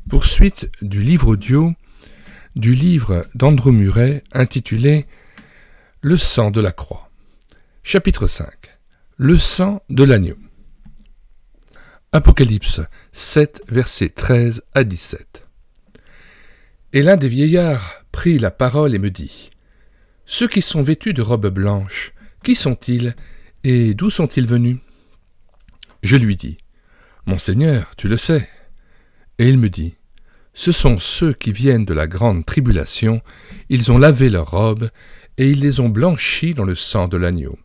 Poursuite du livre audio du livre d'Andrew Murray intitulé « Le sang de la croix ». Chapitre 5. Le sang de l'agneau. Apocalypse 7, versets 13 à 17. Et l'un des vieillards prit la parole et me dit : « Ceux qui sont vêtus de robes blanches, qui sont-ils et d'où sont-ils venus ?» Je lui dis : « Mon Seigneur, tu le sais. » Et il me dit : « Ce sont ceux qui viennent de la grande tribulation, ils ont lavé leurs robes, et ils les ont blanchies dans le sang de l'agneau.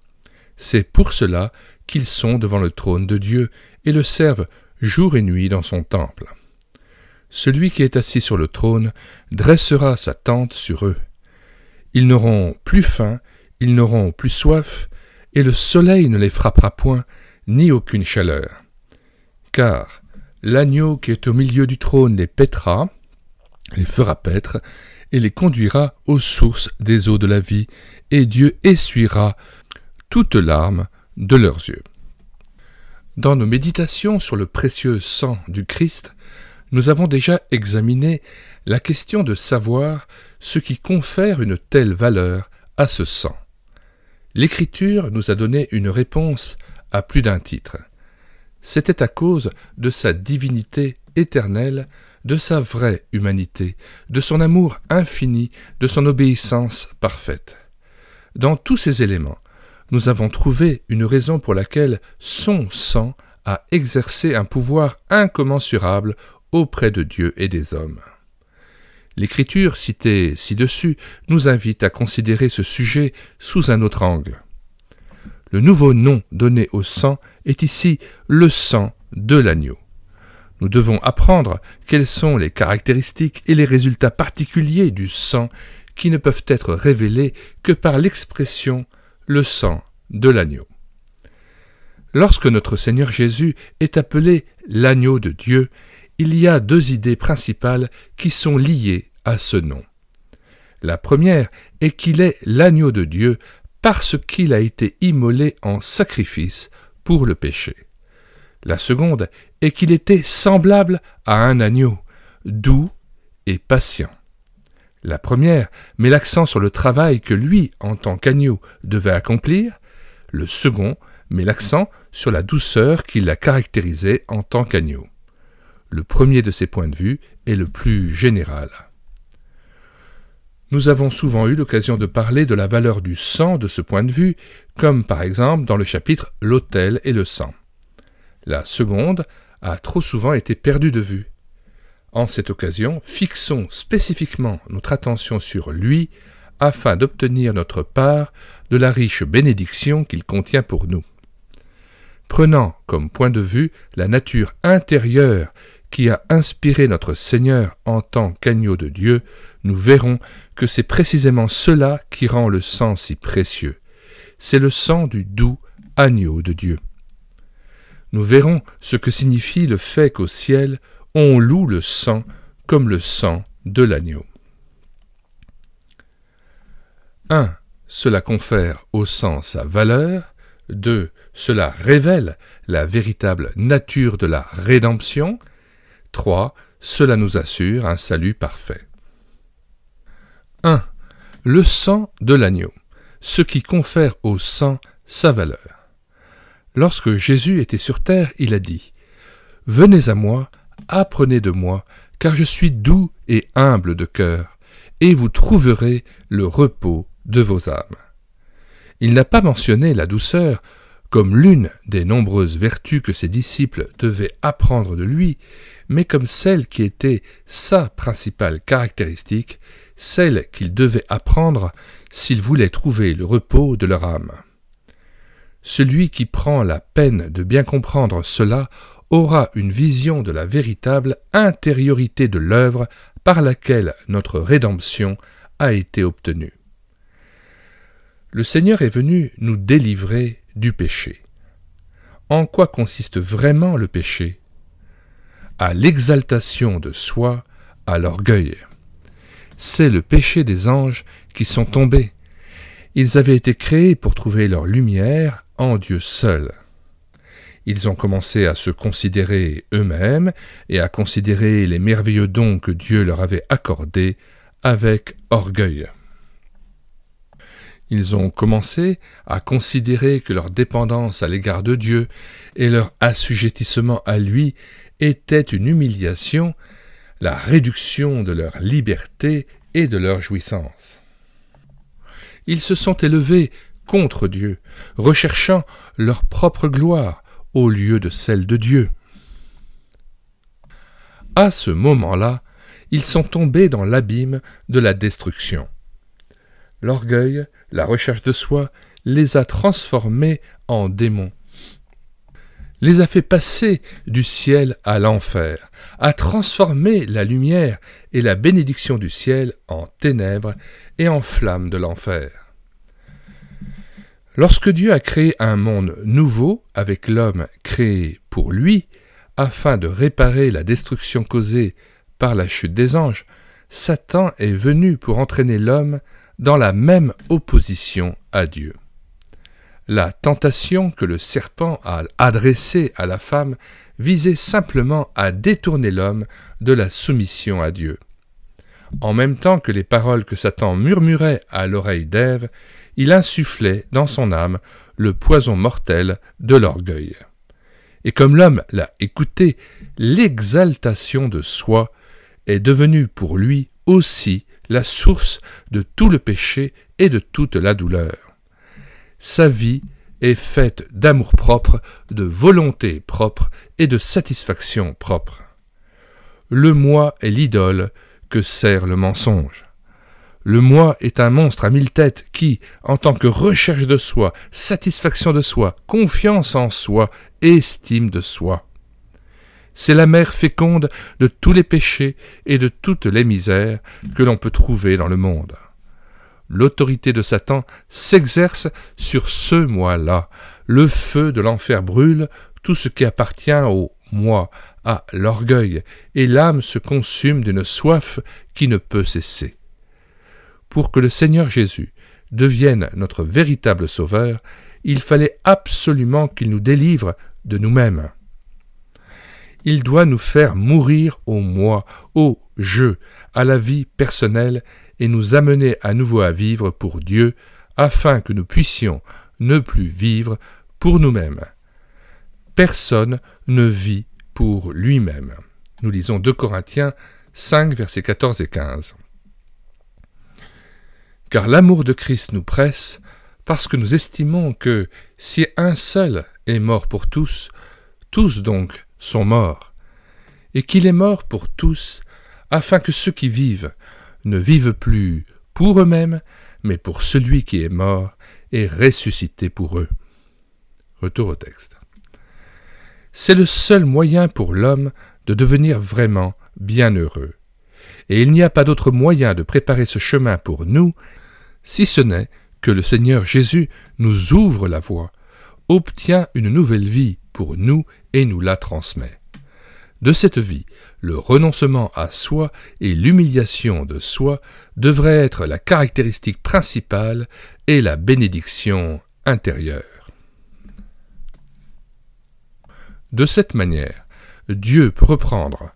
C'est pour cela qu'ils sont devant le trône de Dieu, et le servent jour et nuit dans son temple. Celui qui est assis sur le trône dressera sa tente sur eux. Ils n'auront plus faim, ils n'auront plus soif, et le soleil ne les frappera point, ni aucune chaleur. Car l'agneau qui est au milieu du trône les paîtra, les fera paître, et les conduira aux sources des eaux de la vie, et Dieu essuiera toute larme de leurs yeux. » Dans nos méditations sur le précieux sang du Christ, nous avons déjà examiné la question de savoir ce qui confère une telle valeur à ce sang. L'Écriture nous a donné une réponse à plus d'un titre. C'était à cause de sa divinité éternelle, de sa vraie humanité, de son amour infini, de son obéissance parfaite. Dans tous ces éléments, nous avons trouvé une raison pour laquelle son sang a exercé un pouvoir incommensurable auprès de Dieu et des hommes. L'Écriture citée ci-dessus nous invite à considérer ce sujet sous un autre angle. Le nouveau nom donné au sang est ici le sang de l'agneau. Nous devons apprendre quelles sont les caractéristiques et les résultats particuliers du sang qui ne peuvent être révélés que par l'expression « le sang de l'agneau ». Lorsque notre Seigneur Jésus est appelé l'agneau de Dieu, il y a deux idées principales qui sont liées à ce nom. La première est qu'il est l'agneau de Dieu parce qu'il a été immolé en sacrifice pour le péché. La seconde est qu'il était semblable à un agneau, doux et patient. La première met l'accent sur le travail que lui, en tant qu'agneau, devait accomplir. Le second met l'accent sur la douceur qui l'a caractérisé en tant qu'agneau. Le premier de ces points de vue est le plus général. Nous avons souvent eu l'occasion de parler de la valeur du sang de ce point de vue, comme par exemple dans le chapitre « L'autel et le sang ». La seconde a trop souvent été perdue de vue. En cette occasion, fixons spécifiquement notre attention sur lui, afin d'obtenir notre part de la riche bénédiction qu'il contient pour nous. Prenant comme point de vue la nature intérieure qui a inspiré notre Seigneur en tant qu'agneau de Dieu, nous verrons que c'est précisément cela qui rend le sang si précieux. C'est le sang du doux agneau de Dieu. Nous verrons ce que signifie le fait qu'au ciel, on loue le sang comme le sang de l'agneau. 1. Cela confère au sang sa valeur. 2. Cela révèle la véritable nature de la rédemption. 3. Cela nous assure un salut parfait. 1. Le sang de l'agneau, ce qui confère au sang sa valeur. Lorsque Jésus était sur terre, il a dit : « Venez à moi, apprenez de moi, car je suis doux et humble de cœur, et vous trouverez le repos de vos âmes. » Il n'a pas mentionné la douceur comme l'une des nombreuses vertus que ses disciples devaient apprendre de lui, mais comme celle qui était sa principale caractéristique, celle qu'ils devaient apprendre s'ils voulaient trouver le repos de leur âme. Celui qui prend la peine de bien comprendre cela aura une vision de la véritable intériorité de l'œuvre par laquelle notre rédemption a été obtenue. Le Seigneur est venu nous délivrer du péché. En quoi consiste vraiment le péché ? À l'exaltation de soi, à l'orgueil. C'est le péché des anges qui sont tombés. Ils avaient été créés pour trouver leur lumière en Dieu seul. Ils ont commencé à se considérer eux-mêmes et à considérer les merveilleux dons que Dieu leur avait accordés avec orgueil. Ils ont commencé à considérer que leur dépendance à l'égard de Dieu et leur assujettissement à lui était une humiliation, la réduction de leur liberté et de leur jouissance. Ils se sont élevés contre Dieu, recherchant leur propre gloire au lieu de celle de Dieu. À ce moment-là, ils sont tombés dans l'abîme de la destruction. L'orgueil, la recherche de soi, les a transformés en démons, les a fait passer du ciel à l'enfer, a transformé la lumière et la bénédiction du ciel en ténèbres et en flammes de l'enfer. Lorsque Dieu a créé un monde nouveau avec l'homme créé pour lui, afin de réparer la destruction causée par la chute des anges, Satan est venu pour entraîner l'homme dans la même opposition à Dieu. La tentation que le serpent a adressée à la femme visait simplement à détourner l'homme de la soumission à Dieu. En même temps que les paroles que Satan murmurait à l'oreille d'Ève, il insufflait dans son âme le poison mortel de l'orgueil. Et comme l'homme l'a écouté, l'exaltation de soi est devenue pour lui aussi la source de tout le péché et de toute la douleur. Sa vie est faite d'amour-propre, de volonté propre et de satisfaction propre. Le moi est l'idole que sert le mensonge. Le moi est un monstre à 1000 têtes qui, en tant que recherche de soi, satisfaction de soi, confiance en soi, estime de soi. C'est la mère féconde de tous les péchés et de toutes les misères que l'on peut trouver dans le monde. L'autorité de Satan s'exerce sur ce moi-là. Le feu de l'enfer brûle tout ce qui appartient au moi, à l'orgueil, et l'âme se consume d'une soif qui ne peut cesser. Pour que le Seigneur Jésus devienne notre véritable Sauveur, il fallait absolument qu'il nous délivre de nous-mêmes. Il doit nous faire mourir au moi, au je, à la vie personnelle et nous amener à nouveau à vivre pour Dieu, afin que nous puissions ne plus vivre pour nous-mêmes. Personne ne vit pour lui-même. Nous lisons 2 Corinthiens 5, versets 14 et 15. Car l'amour de Christ nous presse, parce que nous estimons que, si un seul est mort pour tous, tous donc sont morts, et qu'il est mort pour tous, afin que ceux qui vivent ne vivent plus pour eux-mêmes, mais pour celui qui est mort et ressuscité pour eux. Retour au texte. C'est le seul moyen pour l'homme de devenir vraiment bienheureux. Et il n'y a pas d'autre moyen de préparer ce chemin pour nous, si ce n'est que le Seigneur Jésus nous ouvre la voie, obtient une nouvelle vie pour nous et nous la transmet. De cette vie, le renoncement à soi et l'humiliation de soi devraient être la caractéristique principale et la bénédiction intérieure. De cette manière, Dieu peut reprendre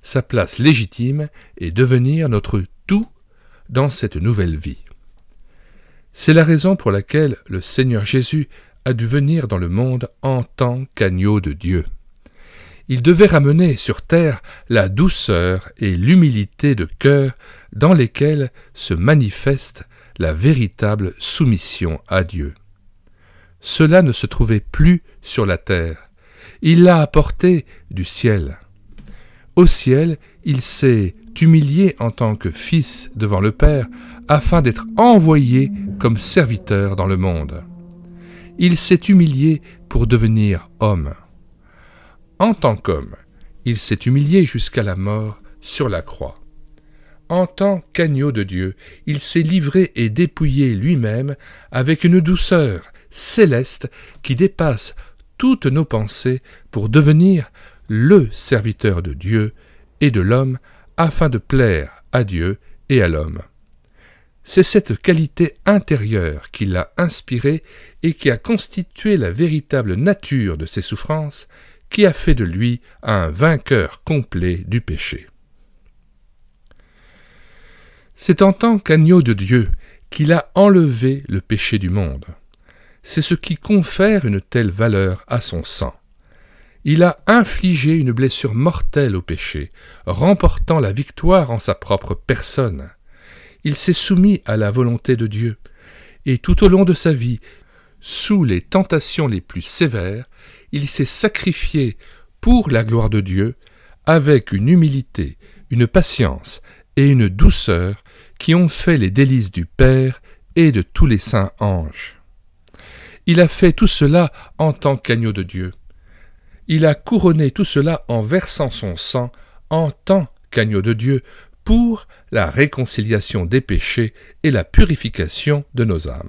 sa place légitime et devenir notre tout dans cette nouvelle vie. C'est la raison pour laquelle le Seigneur Jésus a dû venir dans le monde en tant qu'agneau de Dieu. Il devait ramener sur terre la douceur et l'humilité de cœur dans lesquelles se manifeste la véritable soumission à Dieu. Cela ne se trouvait plus sur la terre. Il l'a apporté du ciel. Au ciel, il s'est humilié en tant que fils devant le Père, afin d'être envoyé comme serviteur dans le monde. Il s'est humilié pour devenir homme. En tant qu'homme, il s'est humilié jusqu'à la mort sur la croix. En tant qu'agneau de Dieu, il s'est livré et dépouillé lui-même avec une douceur céleste qui dépasse toutes nos pensées pour devenir le serviteur de Dieu et de l'homme afin de plaire à Dieu et à l'homme. C'est cette qualité intérieure qui l'a inspiré et qui a constitué la véritable nature de ses souffrances, qui a fait de lui un vainqueur complet du péché. C'est en tant qu'agneau de Dieu qu'il a enlevé le péché du monde. C'est ce qui confère une telle valeur à son sang. Il a infligé une blessure mortelle au péché, remportant la victoire en sa propre personne. Il s'est soumis à la volonté de Dieu, et tout au long de sa vie, sous les tentations les plus sévères, il s'est sacrifié pour la gloire de Dieu, avec une humilité, une patience et une douceur qui ont fait les délices du Père et de tous les saints anges. Il a fait tout cela en tant qu'agneau de Dieu. Il a couronné tout cela en versant son sang en tant qu'agneau de Dieu pour la réconciliation des péchés et la purification de nos âmes.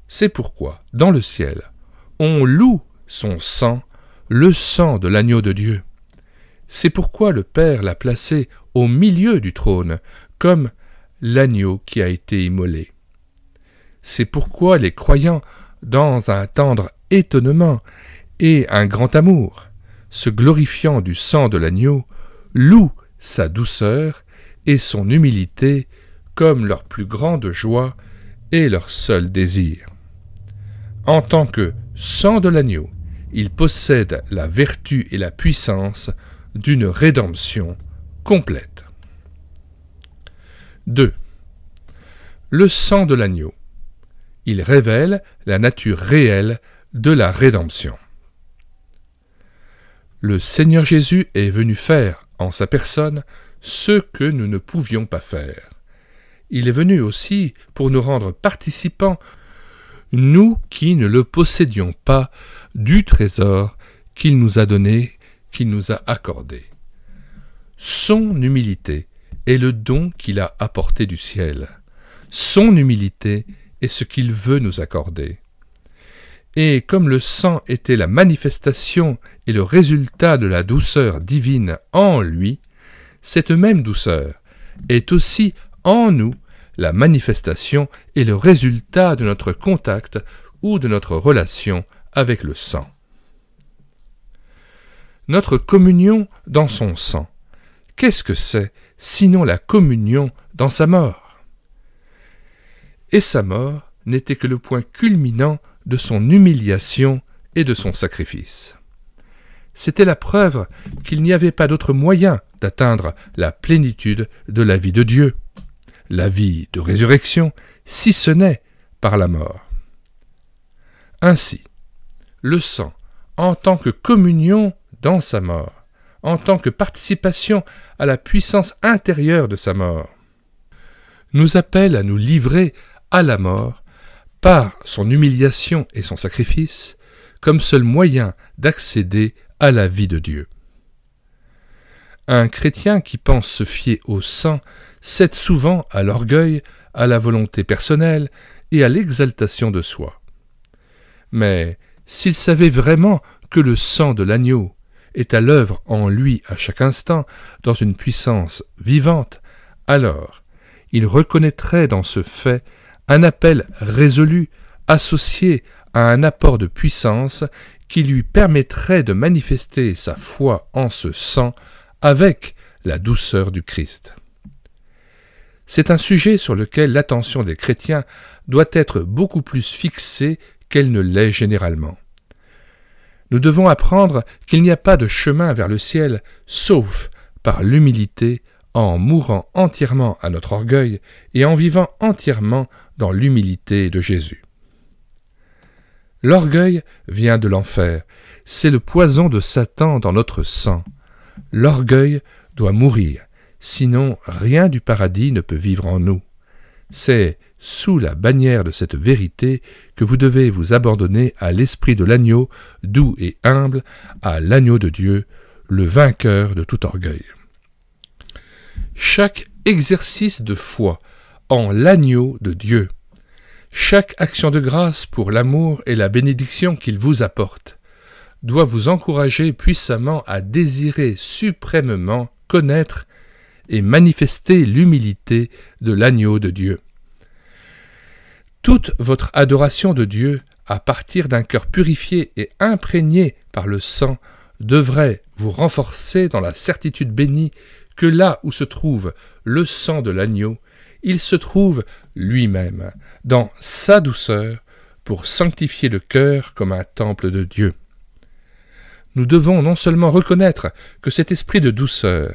C'est pourquoi, dans le ciel, on loue son sang, le sang de l'agneau de Dieu. C'est pourquoi le Père l'a placé au milieu du trône, comme l'agneau qui a été immolé. C'est pourquoi les croyants, dans un tendre étonnement et un grand amour, se glorifiant du sang de l'agneau, louent sa douceur et son humilité comme leur plus grande joie et leur seul désir. En tant que sang de l'agneau, il possède la vertu et la puissance d'une rédemption complète. 2. Le sang de l'agneau. Il révèle la nature réelle de la rédemption. Le Seigneur Jésus est venu faire, en sa personne, ce que nous ne pouvions pas faire. Il est venu aussi pour nous rendre participants, nous qui ne le possédions pas, du trésor qu'il nous a donné, qu'il nous a accordé. Son humilité est le don qu'il a apporté du ciel. Son humilité est ce qu'il veut nous accorder. Et comme le sang était la manifestation et le résultat de la douceur divine en lui, cette même douceur est aussi en nous la manifestation et le résultat de notre contact ou de notre relation avec le sang. Notre communion dans son sang, qu'est-ce que c'est sinon la communion dans sa mort? Et sa mort n'était que le point culminant de son humiliation et de son sacrifice. C'était la preuve qu'il n'y avait pas d'autre moyen d'atteindre la plénitude de la vie de Dieu, la vie de résurrection, si ce n'est par la mort. Ainsi, le sang, en tant que communion dans sa mort, en tant que participation à la puissance intérieure de sa mort, nous appelle à nous livrer à la mort par son humiliation et son sacrifice, comme seul moyen d'accéder à la vie de Dieu. Un chrétien qui pense se fier au sang cède souvent à l'orgueil, à la volonté personnelle et à l'exaltation de soi. Mais s'il savait vraiment que le sang de l'agneau est à l'œuvre en lui à chaque instant dans une puissance vivante, alors il reconnaîtrait dans ce fait un appel résolu associé à un apport de puissance qui lui permettrait de manifester sa foi en ce sang avec la douceur du Christ. C'est un sujet sur lequel l'attention des chrétiens doit être beaucoup plus fixée qu'elle ne l'est généralement. Nous devons apprendre qu'il n'y a pas de chemin vers le ciel sauf par l'humilité, en mourant entièrement à notre orgueil et en vivant entièrement dans l'humilité de Jésus. L'orgueil vient de l'enfer, c'est le poison de Satan dans notre sang. L'orgueil doit mourir, sinon rien du paradis ne peut vivre en nous. C'est sous la bannière de cette vérité que vous devez vous abandonner à l'esprit de l'agneau, doux et humble, à l'agneau de Dieu, le vainqueur de tout orgueil. Chaque exercice de foi en l'agneau de Dieu, chaque action de grâce pour l'amour et la bénédiction qu'il vous apporte, doit vous encourager puissamment à désirer suprêmement connaître et manifester l'humilité de l'agneau de Dieu. Toute votre adoration de Dieu, à partir d'un cœur purifié et imprégné par le sang, devrait vous renforcer dans la certitude bénie que là où se trouve le sang de l'agneau, il se trouve lui-même, dans sa douceur, pour sanctifier le cœur comme un temple de Dieu. Nous devons non seulement reconnaître que cet esprit de douceur,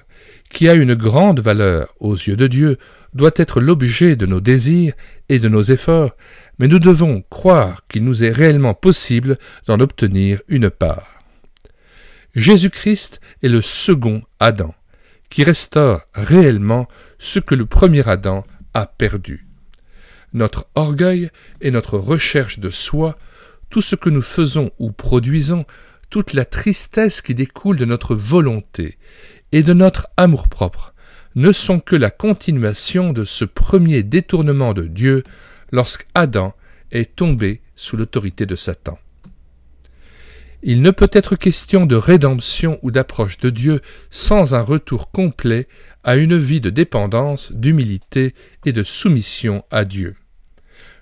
qui a une grande valeur aux yeux de Dieu, doit être l'objet de nos désirs et de nos efforts, mais nous devons croire qu'il nous est réellement possible d'en obtenir une part. Jésus-Christ est le second Adam, qui restaure réellement ce que le premier Adam a perdu. Notre orgueil et notre recherche de soi, tout ce que nous faisons ou produisons, toute la tristesse qui découle de notre volonté et de notre amour-propre, ne sont que la continuation de ce premier détournement de Dieu lorsqu'Adam est tombé sous l'autorité de Satan. Il ne peut être question de rédemption ou d'approche de Dieu sans un retour complet à une vie de dépendance, d'humilité et de soumission à Dieu.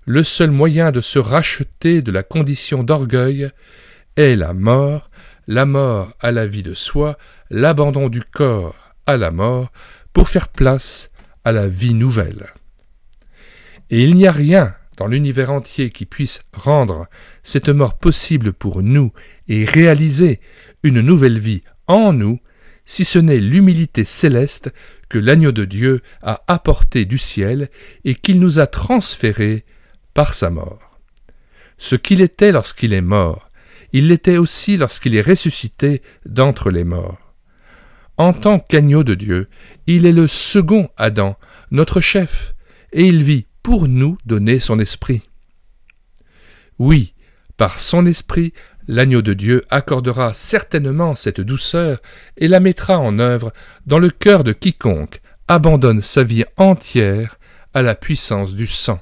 Le seul moyen de se racheter de la condition d'orgueil est la mort à la vie de soi, l'abandon du corps à la mort, pour faire place à la vie nouvelle. Et il n'y a rien dans l'univers entier qui puisse rendre cette mort possible pour nous et réaliser une nouvelle vie en nous, si ce n'est l'humilité céleste que l'agneau de Dieu a apportée du ciel et qu'il nous a transférée par sa mort. Ce qu'il était lorsqu'il est mort, il l'était aussi lorsqu'il est ressuscité d'entre les morts. En tant qu'agneau de Dieu, il est le second Adam, notre chef, et il vit pour nous donner son esprit. Oui, par son esprit, l'agneau de Dieu accordera certainement cette douceur et la mettra en œuvre dans le cœur de quiconque abandonne sa vie entière à la puissance du sang.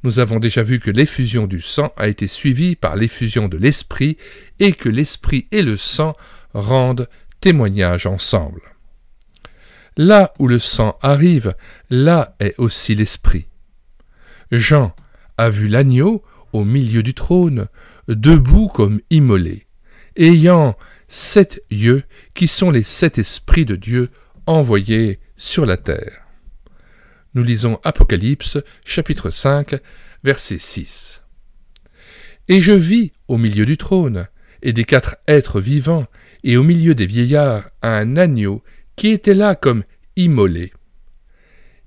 Nous avons déjà vu que l'effusion du sang a été suivie par l'effusion de l'esprit et que l'esprit et le sang rendent témoignage ensemble. Là où le sang arrive, là est aussi l'esprit. Jean a vu l'agneau au milieu du trône, debout comme immolé, ayant 7 yeux qui sont les 7 esprits de Dieu envoyés sur la terre. Nous lisons Apocalypse, chapitre 5, verset 6. Et je vis au milieu du trône, et des 4 êtres vivants, et au milieu des vieillards, un agneau qui était là comme immolé.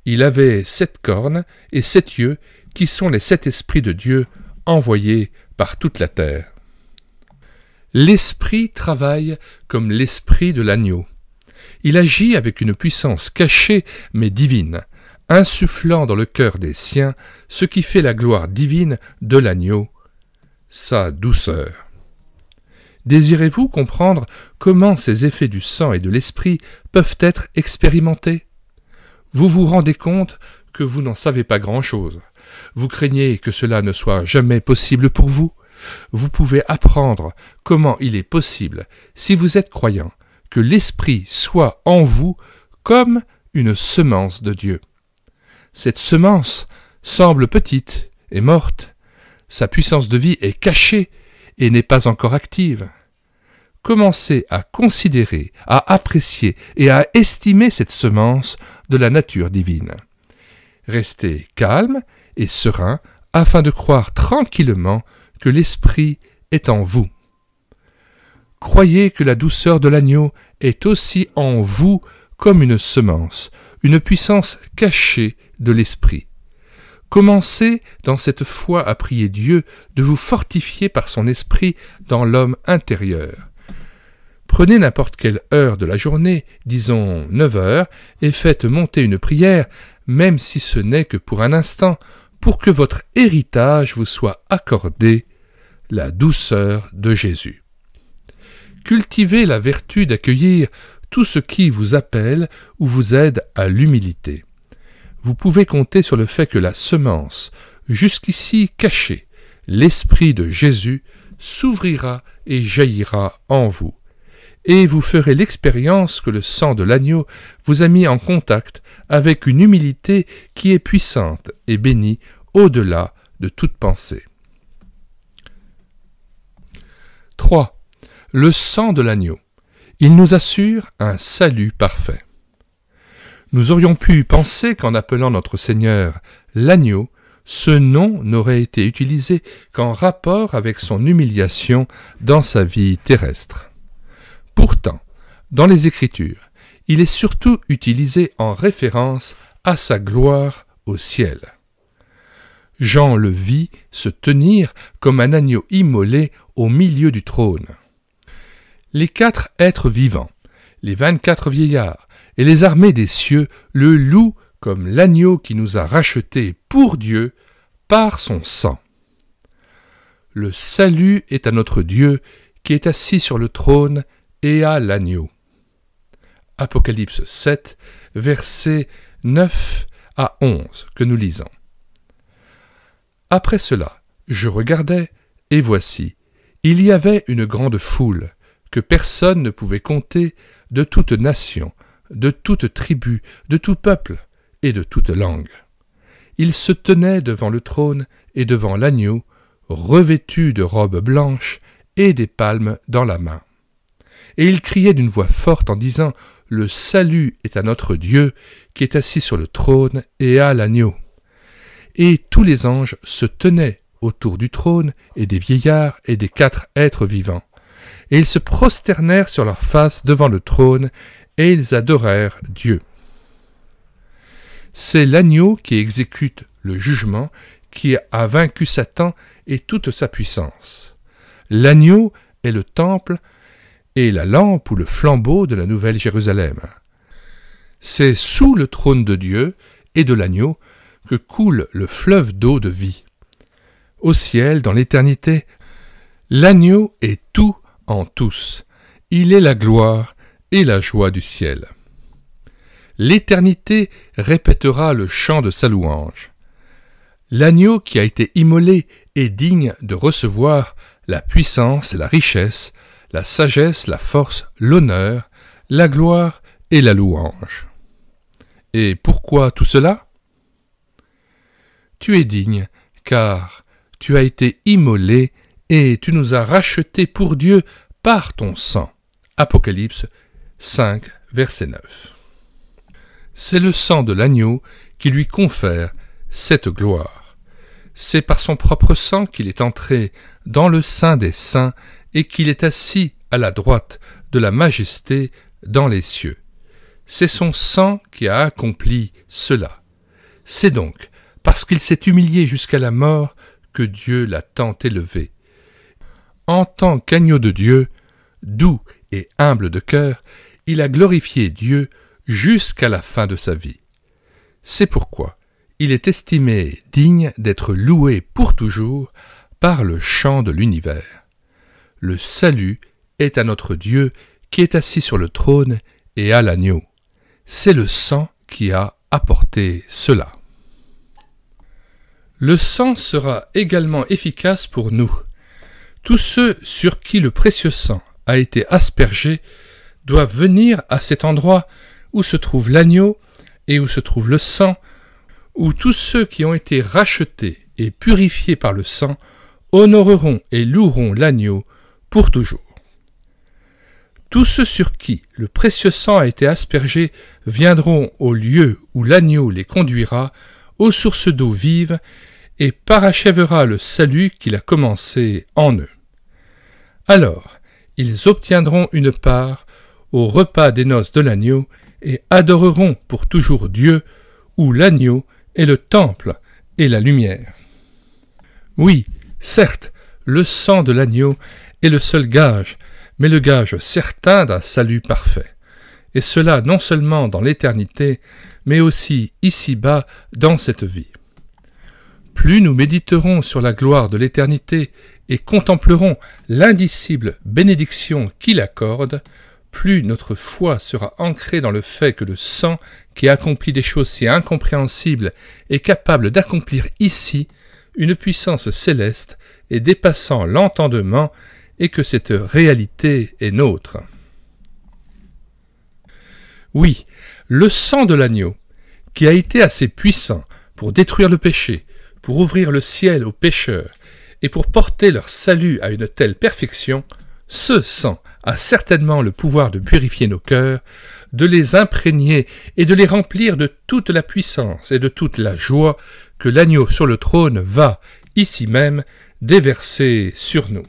Il avait 7 cornes et 7 yeux, qui sont les 7 esprits de Dieu envoyés par toute la terre. L'esprit travaille comme l'esprit de l'agneau. Il agit avec une puissance cachée mais divine, insufflant dans le cœur des siens ce qui fait la gloire divine de l'agneau, sa douceur. Désirez-vous comprendre comment ces effets du sang et de l'esprit peuvent être expérimentés? Vous vous rendez compte que vous n'en savez pas grand-chose. Vous craignez que cela ne soit jamais possible pour vous. Vous pouvez apprendre comment il est possible, si vous êtes croyant, que l'esprit soit en vous comme une semence de Dieu. Cette semence semble petite et morte. Sa puissance de vie est cachée et n'est pas encore active. Commencez à considérer, à apprécier et à estimer cette semence de la nature divine. Restez calme et serein afin de croire tranquillement que l'Esprit est en vous. Croyez que la douceur de l'agneau est aussi en vous comme une semence, une puissance cachée de l'Esprit. Commencez dans cette foi à prier Dieu de vous fortifier par son esprit dans l'homme intérieur. Prenez n'importe quelle heure de la journée, disons 9 heures, et faites monter une prière, même si ce n'est que pour un instant, pour que votre héritage vous soit accordé, la douceur de Jésus. Cultivez la vertu d'accueillir tout ce qui vous appelle ou vous aide à l'humilité. Vous pouvez compter sur le fait que la semence, jusqu'ici cachée, l'Esprit de Jésus, s'ouvrira et jaillira en vous. et vous ferez l'expérience que le sang de l'agneau vous a mis en contact avec une humilité qui est puissante et bénie au-delà de toute pensée. 3. Le sang de l'agneau. Il nous assure un salut parfait. Nous aurions pu penser qu'en appelant notre Seigneur l'agneau, ce nom n'aurait été utilisé qu'en rapport avec son humiliation dans sa vie terrestre. Pourtant, dans les Écritures, il est surtout utilisé en référence à sa gloire au ciel. Jean le vit se tenir comme un agneau immolé au milieu du trône. Les 4 êtres vivants, les 24 vieillards et les armées des cieux le louent comme l'agneau qui nous a rachetés pour Dieu par son sang. Le salut est à notre Dieu qui est assis sur le trône et à l'agneau. Apocalypse 7, versets 9 à 11 que nous lisons. Après cela, je regardai, et voici, il y avait une grande foule, que personne ne pouvait compter, de toute nation, de toute tribu, de tout peuple et de toute langue. Ils se tenaient devant le trône et devant l'agneau, revêtus de robes blanches et des palmes dans la main. Et ils criaient d'une voix forte en disant « Le salut est à notre Dieu, qui est assis sur le trône et à l'agneau. » Et tous les anges se tenaient autour du trône et des vieillards et des 4 êtres vivants. Et ils se prosternèrent sur leurs faces devant le trône, et ils adorèrent Dieu. C'est l'agneau qui exécute le jugement, qui a vaincu Satan et toute sa puissance. L'agneau est le temple et la lampe ou le flambeau de la Nouvelle Jérusalem. C'est sous le trône de Dieu et de l'agneau que coule le fleuve d'eau de vie. Au ciel, dans l'éternité, l'agneau est tout en tous. Il est la gloire et la joie du ciel. L'éternité répétera le chant de sa louange. L'agneau qui a été immolé est digne de recevoir la puissance et la richesse, la sagesse, la force, l'honneur, la gloire et la louange. Et pourquoi tout cela ? Tu es digne, car tu as été immolé et tu nous as rachetés pour Dieu par ton sang. Apocalypse 5, verset 9. C'est le sang de l'agneau qui lui confère cette gloire. C'est par son propre sang qu'il est entré dans le Saint des Saints et qu'il est assis à la droite de la majesté dans les cieux. C'est son sang qui a accompli cela. C'est donc parce qu'il s'est humilié jusqu'à la mort que Dieu l'a tant élevé. En tant qu'agneau de Dieu, doux et humble de cœur, il a glorifié Dieu jusqu'à la fin de sa vie. C'est pourquoi il est estimé digne d'être loué pour toujours par le chant de l'univers. Le salut est à notre Dieu qui est assis sur le trône et à l'agneau. C'est le sang qui a apporté cela. Le sang sera également efficace pour nous. Tous ceux sur qui le précieux sang a été aspergé doivent venir à cet endroit où se trouve l'agneau et où se trouve le sang, où tous ceux qui ont été rachetés et purifiés par le sang honoreront et loueront l'agneau pour toujours. Tous ceux sur qui le précieux sang a été aspergé viendront au lieu où l'agneau les conduira, aux sources d'eau vive, et parachèvera le salut qu'il a commencé en eux. Alors, ils obtiendront une part au repas des noces de l'agneau et adoreront pour toujours Dieu, où l'agneau est le temple et la lumière. Oui, certes, le sang de l'agneau est le seul gage, mais le gage certain d'un salut parfait. Et cela non seulement dans l'éternité, mais aussi ici-bas dans cette vie. Plus nous méditerons sur la gloire de l'éternité et contemplerons l'indicible bénédiction qu'il accorde, plus notre foi sera ancrée dans le fait que le sang qui accomplit des choses si incompréhensibles est capable d'accomplir ici une puissance céleste et dépassant l'entendement, et que cette réalité est nôtre. Oui, le sang de l'agneau, qui a été assez puissant pour détruire le péché, pour ouvrir le ciel aux pécheurs, et pour porter leur salut à une telle perfection, ce sang a certainement le pouvoir de purifier nos cœurs, de les imprégner et de les remplir de toute la puissance et de toute la joie que l'agneau sur le trône va, ici même, déverser sur nous.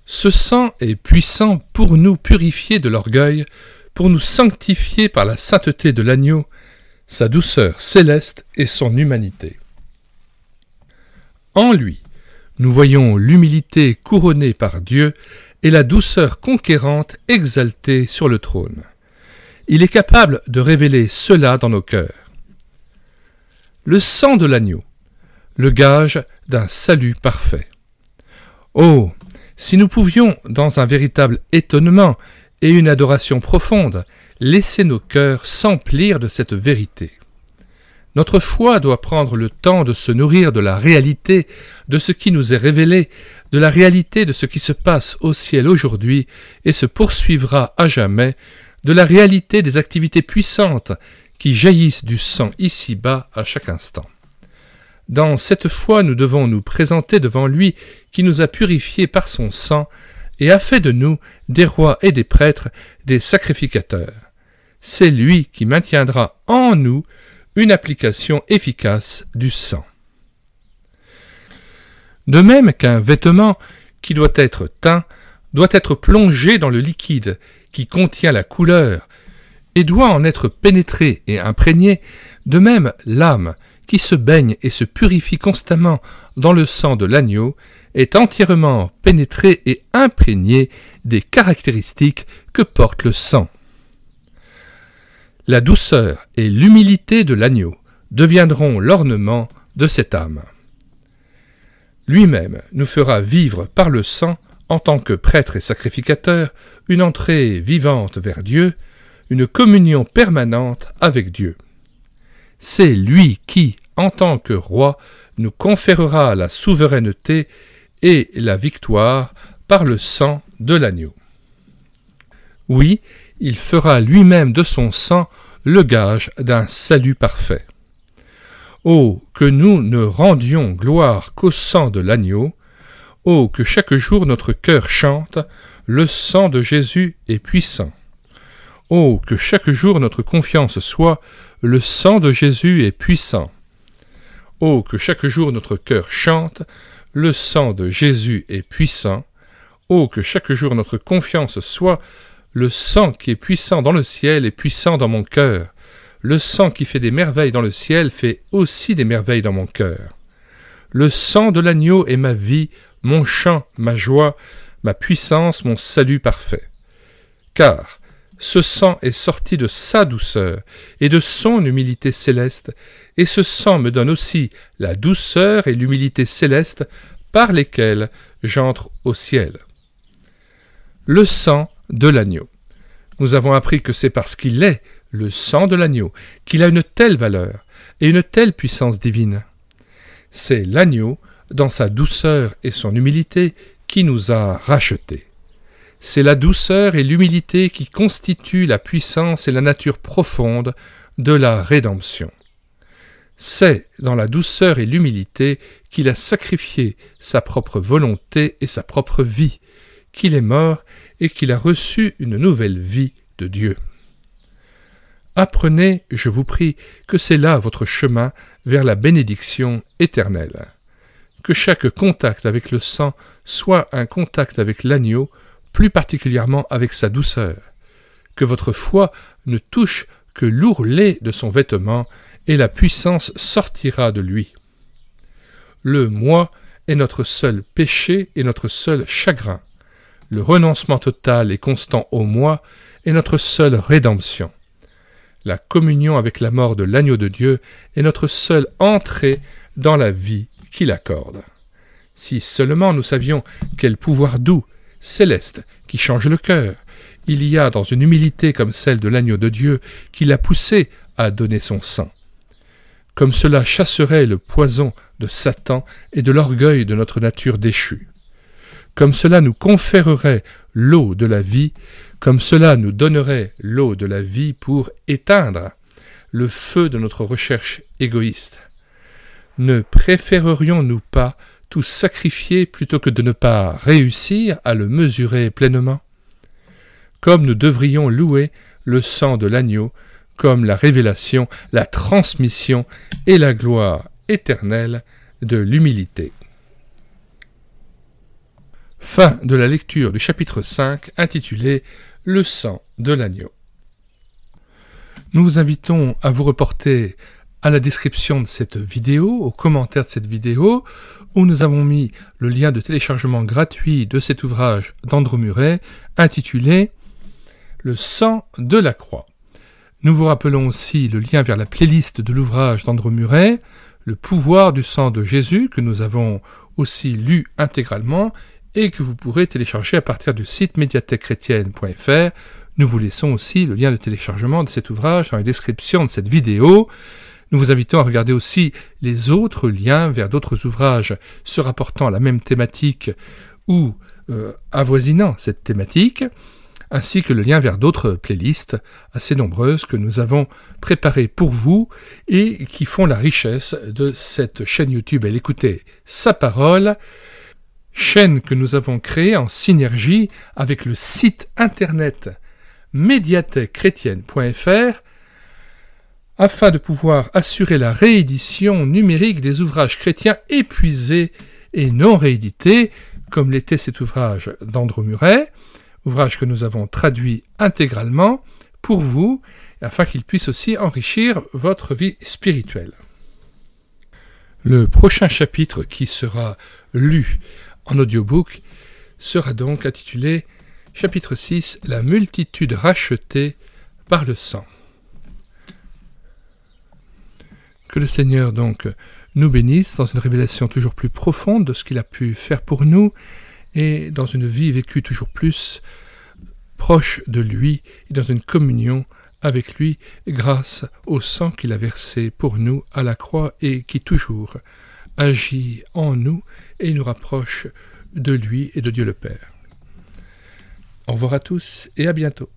Ce sang est puissant pour nous purifier de l'orgueil, pour nous sanctifier par la sainteté de l'agneau, sa douceur céleste et son humanité. En lui, nous voyons l'humilité couronnée par Dieu et la douceur conquérante exaltée sur le trône. Il est capable de révéler cela dans nos cœurs. Le sang de l'agneau, le gage d'un salut parfait. Oh, si nous pouvions, dans un véritable étonnement et une adoration profonde, laisser nos cœurs s'emplir de cette vérité. Notre foi doit prendre le temps de se nourrir de la réalité de ce qui nous est révélé, de la réalité de ce qui se passe au ciel aujourd'hui et se poursuivra à jamais, de la réalité des activités puissantes qui jaillissent du sang ici-bas à chaque instant. Dans cette foi, nous devons nous présenter devant lui qui nous a purifiés par son sang et a fait de nous des rois et des prêtres, des sacrificateurs. C'est lui qui maintiendra en nous une application efficace du sang. De même qu'un vêtement qui doit être teint doit être plongé dans le liquide qui contient la couleur et doit en être pénétré et imprégné, de même l'âme qui se baigne et se purifie constamment dans le sang de l'agneau est entièrement pénétrée et imprégnée des caractéristiques que porte le sang. La douceur et l'humilité de l'agneau deviendront l'ornement de cette âme. Lui-même nous fera vivre par le sang, en tant que prêtre et sacrificateur, une entrée vivante vers Dieu, une communion permanente avec Dieu. C'est lui qui, en tant que roi, nous conférera la souveraineté et la victoire par le sang de l'agneau. Oui, il fera lui-même de son sang le gage d'un salut parfait. Oh, que nous ne rendions gloire qu'au sang de l'agneau! Oh, que chaque jour notre cœur chante « Le sang de Jésus est puissant !» Oh, que chaque jour notre confiance soit « Le sang de Jésus est puissant !» Oh, que chaque jour notre cœur chante « Le sang de Jésus est puissant !» Oh, que chaque jour notre confiance soit « Le sang qui est puissant dans le ciel est puissant dans mon cœur. Le sang qui fait des merveilles dans le ciel fait aussi des merveilles dans mon cœur. Le sang de l'agneau est ma vie, mon chant, ma joie, ma puissance, mon salut parfait. Car ce sang est sorti de sa douceur et de son humilité céleste, et ce sang me donne aussi la douceur et l'humilité céleste par lesquelles j'entre au ciel. Le sang de l'agneau. Nous avons appris que c'est parce qu'il est le sang de l'agneau qu'il a une telle valeur et une telle puissance divine. C'est l'agneau, dans sa douceur et son humilité, qui nous a rachetés. C'est la douceur et l'humilité qui constituent la puissance et la nature profonde de la rédemption. C'est dans la douceur et l'humilité qu'il a sacrifié sa propre volonté et sa propre vie, qu'il est mort et qu'il a reçu une nouvelle vie de Dieu. Apprenez, je vous prie, que c'est là votre chemin vers la bénédiction éternelle. Que chaque contact avec le sang soit un contact avec l'agneau, plus particulièrement avec sa douceur. Que votre foi ne touche que l'ourlet de son vêtement, et la puissance sortira de lui. Le moi est notre seul péché et notre seul chagrin. Le renoncement total et constant au moi est notre seule rédemption. La communion avec la mort de l'agneau de Dieu est notre seule entrée dans la vie qu'il accorde. Si seulement nous savions quel pouvoir doux, céleste, qui change le cœur, il y a dans une humilité comme celle de l'agneau de Dieu qui l'a poussé à donner son sang. Comme cela chasserait le poison de Satan et de l'orgueil de notre nature déchue. Comme cela nous conférerait l'eau de la vie, comme cela nous donnerait l'eau de la vie pour éteindre le feu de notre recherche égoïste. Ne préférerions-nous pas tout sacrifier plutôt que de ne pas réussir à le mesurer pleinement? Comme nous devrions louer le sang de l'agneau comme la révélation, la transmission et la gloire éternelle de l'humilité. Fin de la lecture du chapitre 5 intitulé « Le sang de l'agneau ». Nous vous invitons à vous reporter à la description de cette vidéo, aux commentaires de cette vidéo, où nous avons mis le lien de téléchargement gratuit de cet ouvrage d'Andrew Murray intitulé « Le sang de la croix ». Nous vous rappelons aussi le lien vers la playlist de l'ouvrage d'Andrew Murray, Le pouvoir du sang de Jésus, que nous avons aussi lu intégralement et que vous pourrez télécharger à partir du site médiathèquechrétienne.fr. Nous vous laissons aussi le lien de téléchargement de cet ouvrage dans la description de cette vidéo. Nous vous invitons à regarder aussi les autres liens vers d'autres ouvrages se rapportant à la même thématique ou avoisinant cette thématique, ainsi que le lien vers d'autres playlists assez nombreuses que nous avons préparées pour vous et qui font la richesse de cette chaîne YouTube. Elle écoutait sa parole, chaîne que nous avons créée en synergie avec le site internet médiathèquechrétienne.fr afin de pouvoir assurer la réédition numérique des ouvrages chrétiens épuisés et non réédités, comme l'était cet ouvrage d'Andrew Murray, ouvrage que nous avons traduit intégralement pour vous, afin qu'il puisse aussi enrichir votre vie spirituelle. Le prochain chapitre qui sera lu en audiobook sera donc intitulé chapitre 6, La multitude rachetée par le sang. Que le Seigneur donc nous bénisse dans une révélation toujours plus profonde de ce qu'il a pu faire pour nous et dans une vie vécue toujours plus proche de lui et dans une communion avec lui grâce au sang qu'il a versé pour nous à la croix et qui toujours agit en nous et nous rapproche de lui et de Dieu le Père. Au revoir à tous et à bientôt.